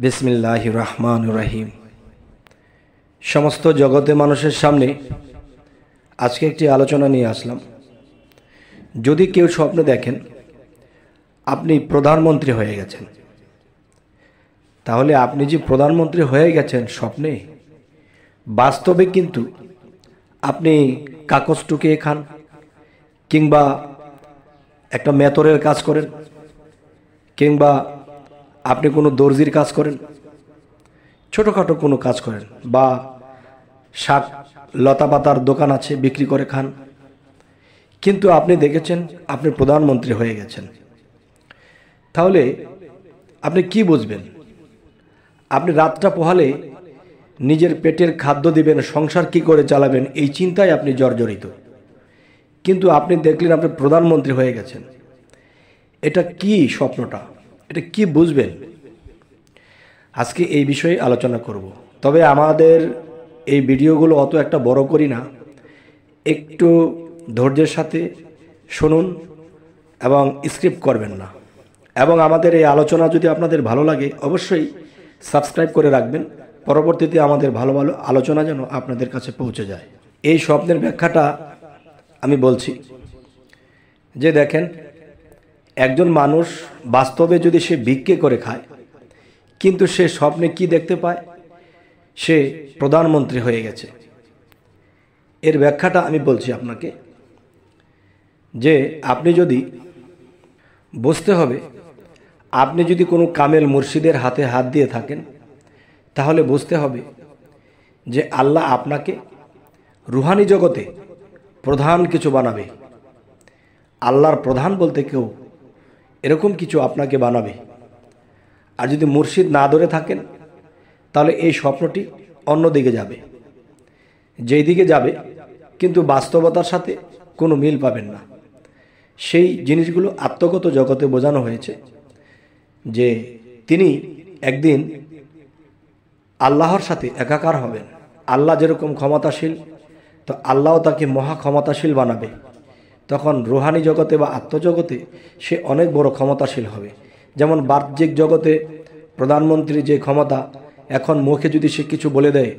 বিসমিল্লাহির রহমানির রহিম। সমস্ত জগতে মানুষের সামনে আজকে একটি আলোচনা নিয়ে আসলাম। যদি কেউ স্বপ্নে দেখেন আপনি প্রধানমন্ত্রী হয়ে গেছেন, তাহলে আপনি যে প্রধানমন্ত্রী হয়ে গেছেন স্বপ্নে, বাস্তবে কিন্তু আপনি কাগজ টুকিয়ে খান, কিংবা একটা মেতরের কাজ করেন, কিংবা আপনি কোনো দর্জির কাজ করেন, ছোটোখাটো কোনো কাজ করেন, বা শাক লতা পাতার দোকান আছে বিক্রি করে খান, কিন্তু আপনি দেখেছেন আপনি প্রধানমন্ত্রী হয়ে গেছেন। তাহলে আপনি কি বুঝবেন? আপনি রাতটা পোহালে নিজের পেটের খাদ্য দিবেন, সংসার কি করে চালাবেন, এই চিন্তায় আপনি জর্জরিত। কিন্তু আপনি দেখলেন আপনি প্রধানমন্ত্রী হয়ে গেছেন। এটা কি স্বপ্নটা, এটা কি বুঝবেন? আজকে এই বিষয়ে আলোচনা করব। তবে আমাদের এই ভিডিওগুলো অত একটা বড় করি না, একটু ধৈর্যের সাথে শুনুন এবং স্ক্রিপ্ট করবেন না। এবং আমাদের এই আলোচনা যদি আপনাদের ভালো লাগে অবশ্যই সাবস্ক্রাইব করে রাখবেন, পরবর্তীতে আমাদের ভালো ভালো আলোচনা যেন আপনাদের কাছে পৌঁছে যায়। এই স্বপ্নের ব্যাখ্যাটা আমি বলছি যে দেখেন, একজন মানুষ বাস্তবে যদি সে ভিক্ষে করে খায়, কিন্তু সে স্বপ্নে কি দেখতে পায়? সে প্রধানমন্ত্রী হয়ে গেছে। এর ব্যাখ্যাটা আমি বলছি আপনাকে, যে আপনি যদি বুঝতে হবে, আপনি যদি কোনো কামেল মুর্শিদের হাতে হাত দিয়ে থাকেন, তাহলে বুঝতে হবে যে আল্লাহ আপনাকে রুহানি জগতে প্রধান কিছু বানাবে। আল্লাহর প্রধান বলতে কেউ এরকম কিছু আপনাকে বানাবে। আর যদি মুর্শিদ না ধরে থাকেন, তাহলে এই স্বপ্নটি অন্য দিকে যাবে, যেই দিকে যাবে কিন্তু বাস্তবতার সাথে কোনো মিল পাবেন না। সেই জিনিসগুলো আত্মগত জগতে বোঝানো হয়েছে যে তিনি একদিন আল্লাহর সাথে একাকার হবেন। আল্লাহ যেরকম ক্ষমতাশীল, তো আল্লাহও তাকে মহা ক্ষমতাশীল বানাবে। তখন রুহানি জগতে বা আত্মজগতে সে অনেক বড় ক্ষমতাশীল হবে। যেমন বাহ্যিক জগতে প্রধানমন্ত্রীর যে ক্ষমতা, এখন মুখে যদি সে কিছু বলে দেয়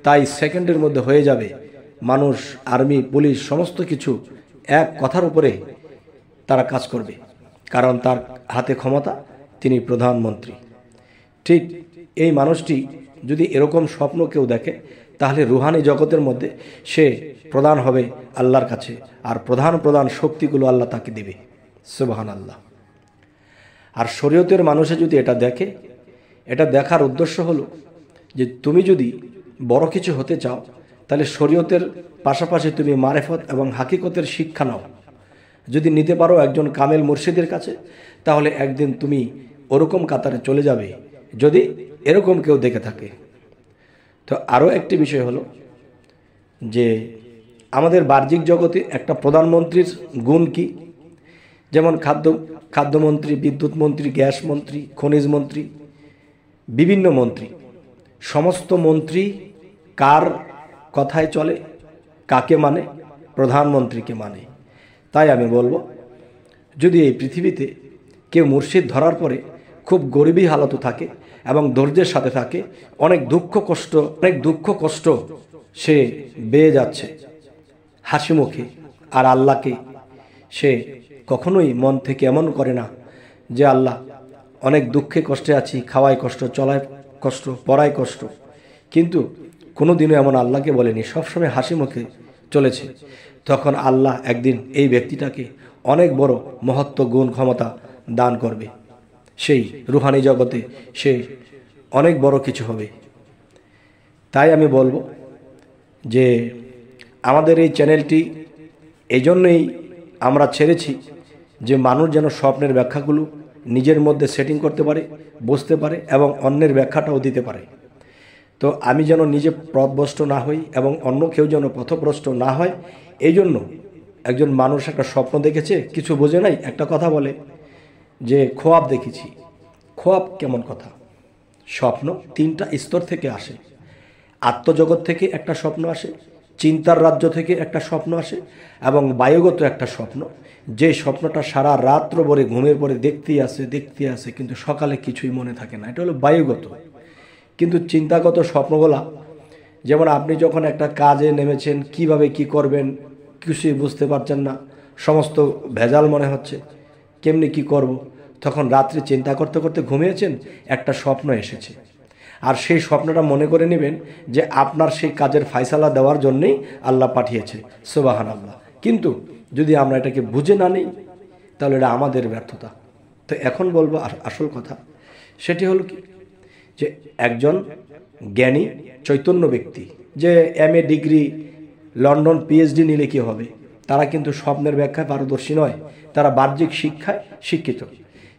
তাই সেকেন্ডের মধ্যে হয়ে যাবে। মানুষ, আর্মি, পুলিশ সমস্ত কিছু এক কথার উপরে তারা কাজ করবে, কারণ তার হাতে ক্ষমতা, তিনি প্রধানমন্ত্রী। ঠিক এই মানুষটি যদি এরকম স্বপ্ন কেউ দেখে, তাহলে রুহানি জগতের মধ্যে সে প্রধান হবে আল্লাহর কাছে, আর প্রধান শক্তিগুলো আল্লাহ তাকে দিবে। সুবহানাল্লাহ। আর শরীয়তের মানুষে যদি এটা দেখে, এটা দেখার উদ্দেশ্য হলো যে তুমি যদি বড় কিছু হতে চাও, তাহলে শরীয়তের পাশাপাশি তুমি মারেফত এবং হাকিকতের শিক্ষা নাও। যদি নিতে পারো একজন কামেল মুর্শিদের কাছে, তাহলে একদিন তুমি ওরকম কাতারে চলে যাবে, যদি এরকম কেউ দেখে থাকে। তো আরও একটি বিষয় হলো যে আমাদের বাহ্যিক জগতে একটা প্রধানমন্ত্রীর গুণ কি? যেমন খাদ্যমন্ত্রী, বিদ্যুৎ মন্ত্রী, গ্যাস মন্ত্রী, খনিজ মন্ত্রী, বিভিন্ন মন্ত্রী, সমস্ত মন্ত্রী কার কথায় চলে, কাকে মানে? প্রধানমন্ত্রীকে মানে। তাই আমি বলবো, যদি এই পৃথিবীতে কেউ মুর্শিদ ধরার পরে খুব গরিবী হালতে থাকে এবং ধৈর্যের সাথে থাকে, অনেক দুঃখ কষ্ট সে বেয়ে যাচ্ছে হাসি মুখে, আর আল্লাহকে সে কখনোই মন থেকে এমন করে না যে আল্লাহ অনেক দুঃখে কষ্টে আছি, খাওয়ায় কষ্ট, চলায় কষ্ট, পড়ায় কষ্ট, কিন্তু কোনো দিনও এমন আল্লাহকে বলেনি, সবসময় হাসি মুখে চলেছে, তখন আল্লাহ একদিন এই ব্যক্তিটাকে অনেক বড় মহত্ব, গুণ, ক্ষমতা দান করবে। সেই রুহানি জগতে সে অনেক বড় কিছু হবে। তাই আমি বলবো যে আমাদের এই চ্যানেলটি এই জন্যই আমরা ছেড়েছি যে মানুষ যেন স্বপ্নের ব্যাখ্যাগুলো নিজের মধ্যে সেটিং করতে পারে, বুঝতে পারে এবং অন্যের ব্যাখ্যাটাও দিতে পারে। তো আমি যেন নিজে পথভ্রষ্ট না হই এবং অন্য কেউ যেন পথভ্রষ্ট না হয়, এই জন্য একজন মানুষ একটা স্বপ্ন দেখেছে, কিছু বোঝে নাই, একটা কথা বলে যে খোয়াব দেখেছি। খোয়াব কেমন কথা? স্বপ্ন তিনটা স্তর থেকে আসে। আত্মজগৎ থেকে একটা স্বপ্ন আসে, চিন্তার রাজ্য থেকে একটা স্বপ্ন আসে, এবং বায়ুগত একটা স্বপ্ন, যে স্বপ্নটা সারা রাত্র ভরে ঘুমের পরে দেখতেই আসে কিন্তু সকালে কিছুই মনে থাকে না, এটা হলো বায়ুগত। কিন্তু চিন্তাগত স্বপ্নগুলা, যেমন আপনি যখন একটা কাজে নেমেছেন, কিভাবে কি করবেন কিছুই বুঝতে পারছেন না, সমস্ত ভেজাল মনে হচ্ছে, কেমনি কি করব, তখন রাত্রে চিন্তা করতে করতে ঘুমিয়েছেন, একটা স্বপ্ন এসেছে, আর সেই স্বপ্নটা মনে করে নেবেন যে আপনার সেই কাজের ফায়সালা দেওয়ার জন্যই আল্লাহ পাঠিয়েছে। সুবহানাল্লাহ। কিন্তু যদি আমরা এটাকে বুঝে না নিই তাহলে এটা আমাদের ব্যর্থতা। তো এখন বলবো আসল কথা, সেটি হলো কি, যে একজন জ্ঞানী চৈতন্য ব্যক্তি, যে MA ডিগ্রি, লন্ডন PhD নিলে কি হবে, তারা কিন্তু স্বপ্নের ব্যাখ্যায় পারদর্শী নয়, তারা বাহ্যিক শিক্ষায় শিক্ষিত।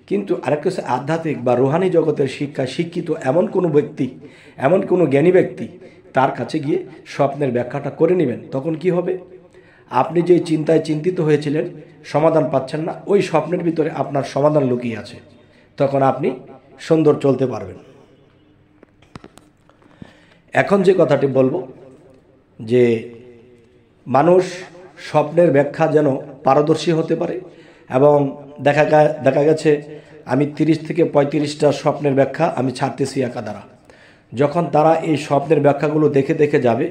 কিন্তু আরেকটা হচ্ছে আধ্যাত্মিক বা রুহানি জগতের শিক্ষায় শিক্ষিত এমন কোনো ব্যক্তি, এমন কোনো জ্ঞানী ব্যক্তি, তার কাছে গিয়ে স্বপ্নের ব্যাখ্যাটা করে নেবেন। তখন কি হবে, আপনি যে চিন্তায় চিন্তিত হয়েছিলেন, সমাধান পাচ্ছেন না, ওই স্বপ্নের ভিতরে আপনার সমাধান লুকিয়ে আছে, তখন আপনি সুন্দর চলতে পারবেন। এখন যে কথাটি বলবো, যে মানুষ স্বপ্নের ব্যাখ্যা যেন পারদর্শী হতে পারে, এবং দেখা গেছে আমি 30 থেকে 35টা স্বপ্নের ব্যাখ্যা আমি ছাড়তেছি একা দ্বারা। যখন তারা এই স্বপ্নের ব্যাখ্যাগুলো দেখে দেখে যাবে,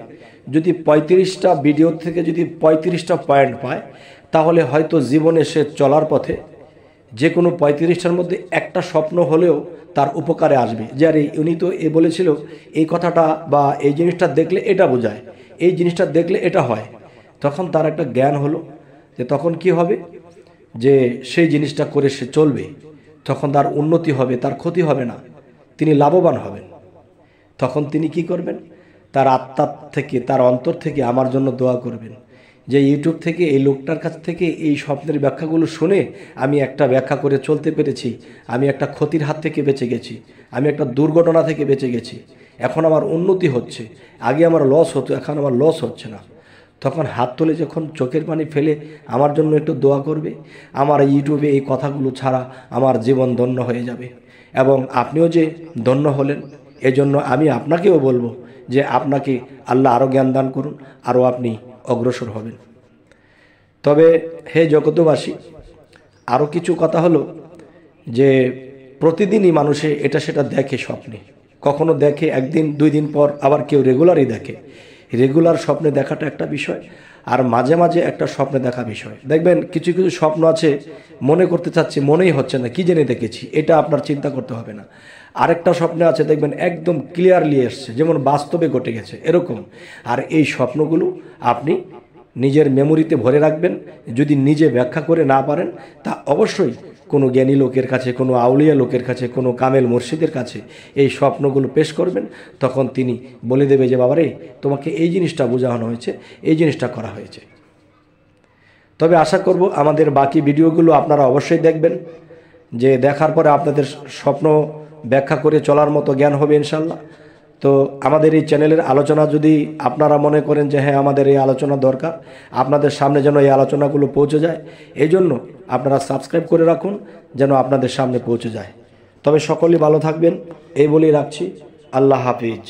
যদি 35টা ভিডিও থেকে যদি 35টা পয়েন্ট পায়, তাহলে হয়তো জীবনে সে চলার পথে যে কোনো 35টার মধ্যে একটা স্বপ্ন হলেও তার উপকারে আসবে, যে আরে উনি তো বলেছিল এই কথাটা, বা এই জিনিসটা দেখলে এটা বোঝায়, এই জিনিসটা দেখলে এটা হয়। তখন তার একটা জ্ঞান হলো, যে তখন কি হবে, যে সেই জিনিসটা করে সে চলবে, তখন তার উন্নতি হবে, তার ক্ষতি হবে না, তিনি লাভবান হবেন। তখন তিনি কি করবেন, তার আত্মার থেকে, তার অন্তর থেকে আমার জন্য দোয়া করবেন, যে ইউটিউব থেকে এই লোকটার কাছ থেকে এই স্বপ্নের ব্যাখ্যাগুলো শুনে আমি একটা ব্যাখ্যা করে চলতে পেরেছি, আমি একটা ক্ষতির হাত থেকে বেঁচে গেছি, আমি একটা দুর্ঘটনা থেকে বেঁচে গেছি, এখন আমার উন্নতি হচ্ছে, আগে আমার লস হতো, এখন আমার লস হচ্ছে না। তখন হাত তুলে যখন চোখের পানি ফেলে আমার জন্য একটু দোয়া করবে, আমার ইউটিউবে এই কথাগুলো ছাড়া আমার জীবন ধন্য হয়ে যাবে, এবং আপনিও যে ধন্য হলেন, এজন্য আমি আপনাকেও বলবো যে আপনাকে আল্লাহ আরও জ্ঞান দান করুন, আরও আপনি অগ্রসর হবেন। তবে হে জগতবাসী, আরও কিছু কথা হলো, যে প্রতিদিনই মানুষে এটা সেটা দেখে স্বপ্নে, কখনো দেখে একদিন 2 দিন পর, আবার কেউ রেগুলারই দেখে। রেগুলার স্বপ্নে দেখাটা একটা বিষয়, আর মাঝে মাঝে একটা স্বপ্নে দেখা বিষয়। দেখবেন কিছু কিছু স্বপ্ন আছে, মনে করতে চাচ্ছি, মনেই হচ্ছে না, কি জেনে দেখেছি, এটা আপনার চিন্তা করতে হবে না। আরেকটা স্বপ্নে আছে, দেখবেন একদম ক্লিয়ারলি এসছে, যেমন বাস্তবে ঘটে গেছে এরকম। আর এই স্বপ্নগুলো আপনি নিজের মেমোরিতে ভরে রাখবেন। যদি নিজে ব্যাখ্যা করে না পারেন, তা অবশ্যই কোনো জ্ঞানী লোকের কাছে, কোনো আউলিয়া লোকের কাছে, কোনো কামেল মুর্শিদের কাছে এই স্বপ্নগুলো পেশ করবেন। তখন তিনি বলে দেবে যে বাবারে, তোমাকে এই জিনিসটা বোঝানো হয়েছে, এই জিনিসটা করা হয়েছে। তবে আশা করব আমাদের বাকি ভিডিওগুলো আপনারা অবশ্যই দেখবেন, যে দেখার পরে আপনাদের স্বপ্ন ব্যাখ্যা করে চলার মতো জ্ঞান হবে ইনশাল্লাহ। তো আমাদের এই চ্যানেলের আলোচনা যদি আপনারা মনে করেন যে হ্যাঁ আমাদের এই আলোচনা দরকার, আপনাদের সামনে যেন এই আলোচনাগুলো পৌঁছে যায়, এই জন্য আপনারা সাবস্ক্রাইব করে রাখুন, যেন আপনাদের সামনে পৌঁছে যায়। তবে সকলেই ভালো থাকবেন, এই বলেই রাখছি। আল্লাহ হাফিজ।